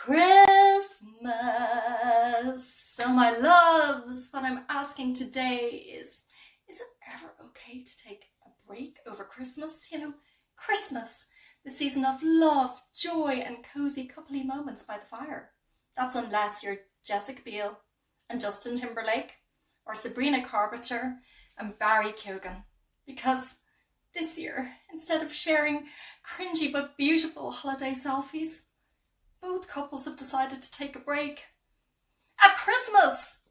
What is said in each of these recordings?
Christmas. So my loves, what I'm asking today is it ever okay to take a break over Christmas? Christmas, the season of love, joy, and cozy coupley moments by the fire. That's unless you're Jessica Biel and Justin Timberlake, or Sabrina Carpenter and Barry Keoghan. Because this year, instead of sharing cringy but beautiful holiday selfies, both couples have decided to take a break. At Christmas!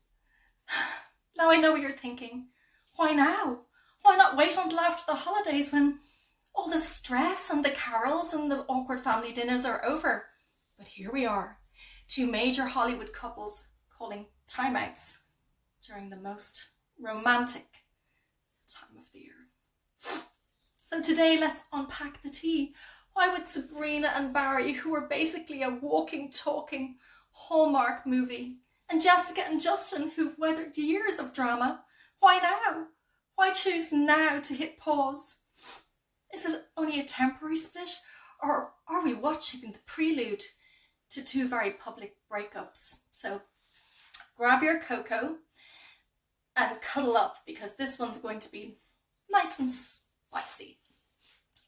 Now I know what you're thinking. Why now? Why not wait until after the holidays when all the stress and the carols and the awkward family dinners are over? But here we are, two major Hollywood couples calling timeouts during the most romantic time of the year. So today, let's unpack the tea. Why would Sabrina and Barry, who are basically a walking, talking Hallmark movie, and Jessica and Justin, who've weathered years of drama, why now? Why choose now to hit pause? Is it only a temporary split, or are we watching the prelude to two very public breakups? So grab your cocoa and cuddle up, because this one's going to be nice and spicy.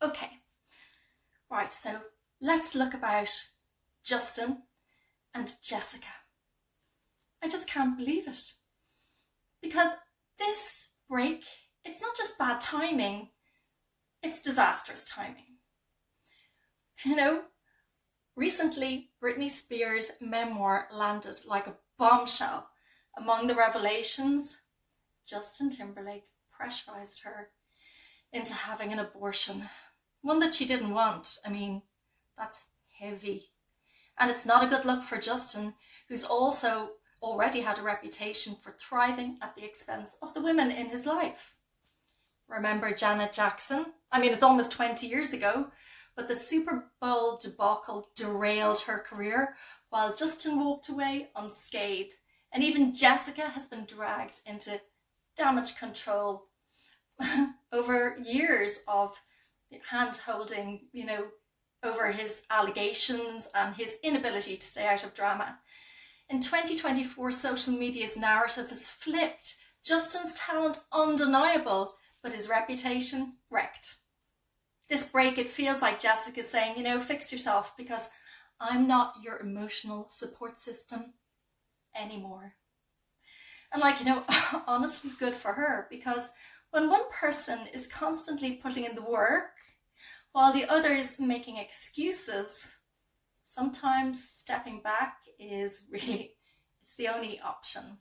Okay, right, so let's look about Justin and Jessica. I just can't believe it. Because this break, it's not just bad timing, it's disastrous timing. Recently, Britney Spears' memoir landed like a bombshell. Among the revelations, Justin Timberlake pressurized her into having an abortion. One that she didn't want. That's heavy. And it's not a good look for Justin, who's also already had a reputation for thriving at the expense of the women in his life. Remember Janet Jackson? It's almost 20 years ago, but the Super Bowl debacle derailed her career while Justin walked away unscathed. And even Jessica has been dragged into damage control over years of hand-holding, over his allegations and his inability to stay out of drama. In 2024, social media's narrative has flipped. Justin's talent undeniable, but his reputation wrecked. This break, it feels like Jessica's saying, fix yourself, because I'm not your emotional support system anymore. And honestly, good for her, because when one person is constantly putting in the work while the other is making excuses, sometimes stepping back is it's the only option.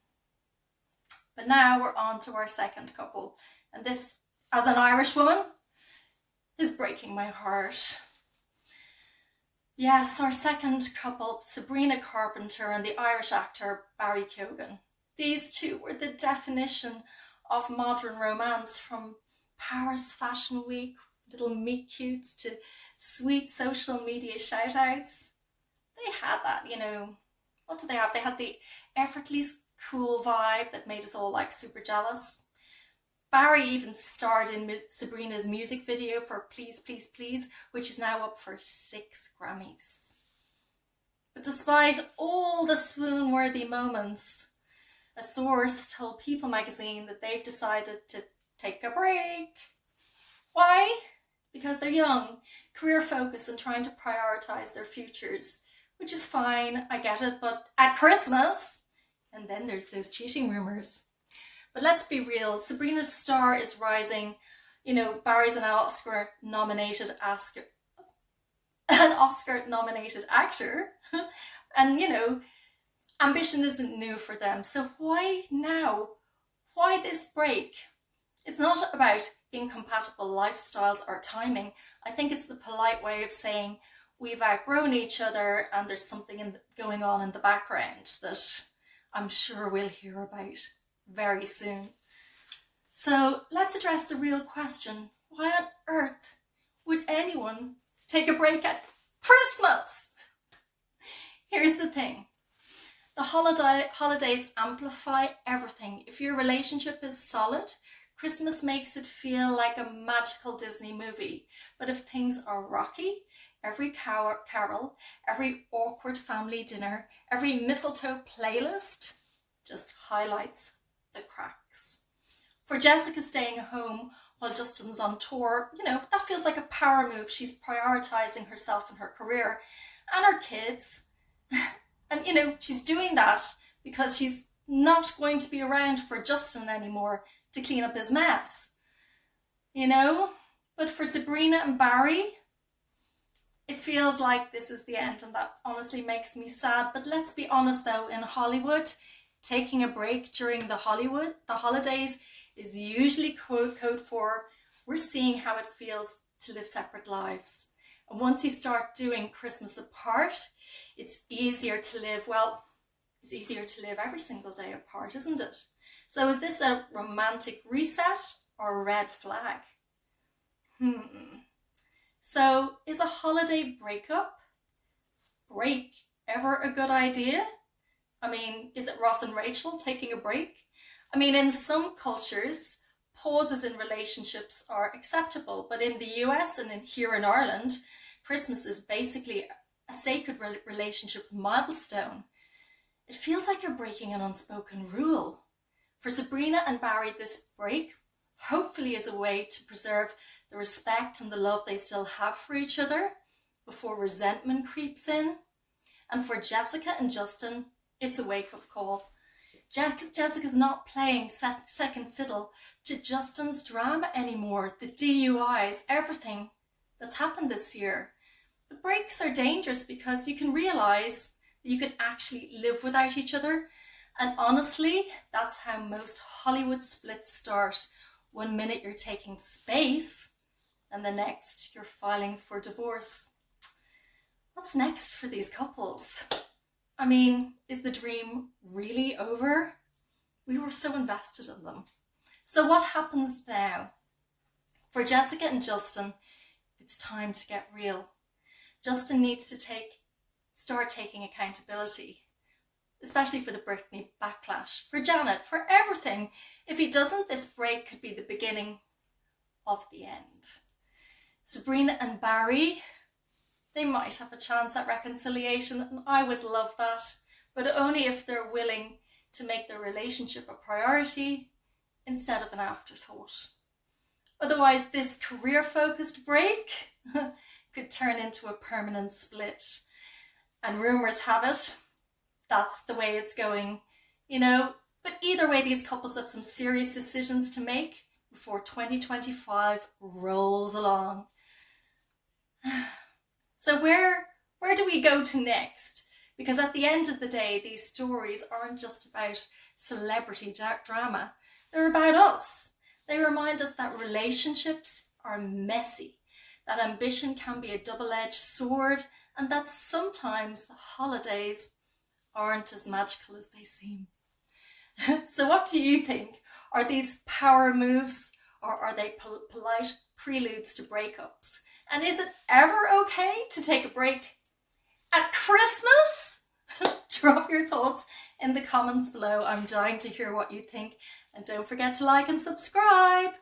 But now we're on to our second couple. And this, as an Irish woman, is breaking my heart. Yes, our second couple, Sabrina Carpenter and the Irish actor Barry Keoghan. These two were the definition of modern romance, from Paris Fashion Week, little meet cutes, to sweet social media shout-outs. They had that, what did they have? They had the effortlessly cool vibe that made us all super jealous. Barry even starred in Sabrina's music video for Please, Please, Please, which is now up for 6 Grammys. But despite all the swoon-worthy moments, a source told People magazine that they've decided to take a break. Why? Because they're young, career-focused, and trying to prioritise their futures, which is fine, I get it, but at Christmas, and then there's those cheating rumours. But let's be real, Sabrina's star is rising. Barry's an Oscar-nominated actor. And, ambition isn't new for them. So why now? Why this break? It's not about incompatible lifestyles or timing. I think it's the polite way of saying we've outgrown each other and there's something going on in the background that I'm sure we'll hear about very soon. So let's address the real question. Why on earth would anyone take a break at Christmas? Here's the thing. The holidays amplify everything. If your relationship is solid, Christmas makes it feel like a magical Disney movie. But if things are rocky, every carol, every awkward family dinner, every mistletoe playlist just highlights the cracks. For Jessica staying home while Justin's on tour, that feels like a power move. She's prioritising herself and her career and her kids. And, she's doing that because she's not going to be around for Justin anymore to clean up his mess. But for Sabrina and Barry, it feels like this is the end, and that honestly makes me sad. But let's be honest though, in Hollywood, taking a break during the holidays is usually code for we're seeing how it feels to live separate lives. And once you start doing Christmas apart, it's easier to live every single day apart, isn't it? So is this a romantic reset or a red flag? So is a holiday break ever a good idea? Is it Ross and Rachel taking a break? In some cultures, pauses in relationships are acceptable, but in the US and here in Ireland, Christmas is basically a sacred relationship milestone. It feels like you're breaking an unspoken rule. For Sabrina and Barry, this break hopefully is a way to preserve the respect and the love they still have for each other before resentment creeps in. And for Jessica and Justin, it's a wake-up call. Jessica's not playing second fiddle to Justin's drama anymore, the DUIs, everything that's happened this year. The breaks are dangerous because you can realise that you can actually live without each other. And honestly, that's how most Hollywood splits start. 1 minute you're taking space, and the next you're filing for divorce. What's next for these couples? Is the dream really over? We were so invested in them. So what happens now? For Jessica and Justin, it's time to get real. Justin needs to start taking accountability, especially for the Britney backlash, for Janet, for everything. If he doesn't, this break could be the beginning of the end. Sabrina and Barry, they might have a chance at reconciliation, and I would love that, but only if they're willing to make their relationship a priority instead of an afterthought. Otherwise, this career-focused break could turn into a permanent split. And rumours have it, that's the way it's going, But either way, these couples have some serious decisions to make before 2025 rolls along. So where do we go to next? Because at the end of the day, these stories aren't just about celebrity drama. They're about us. They remind us that relationships are messy, that ambition can be a double-edged sword, and that sometimes the holidays aren't as magical as they seem. So what do you think? Are these power moves, or are they polite preludes to breakups? And is it ever okay to take a break at Christmas? Drop your thoughts in the comments below. I'm dying to hear what you think. And don't forget to like and subscribe.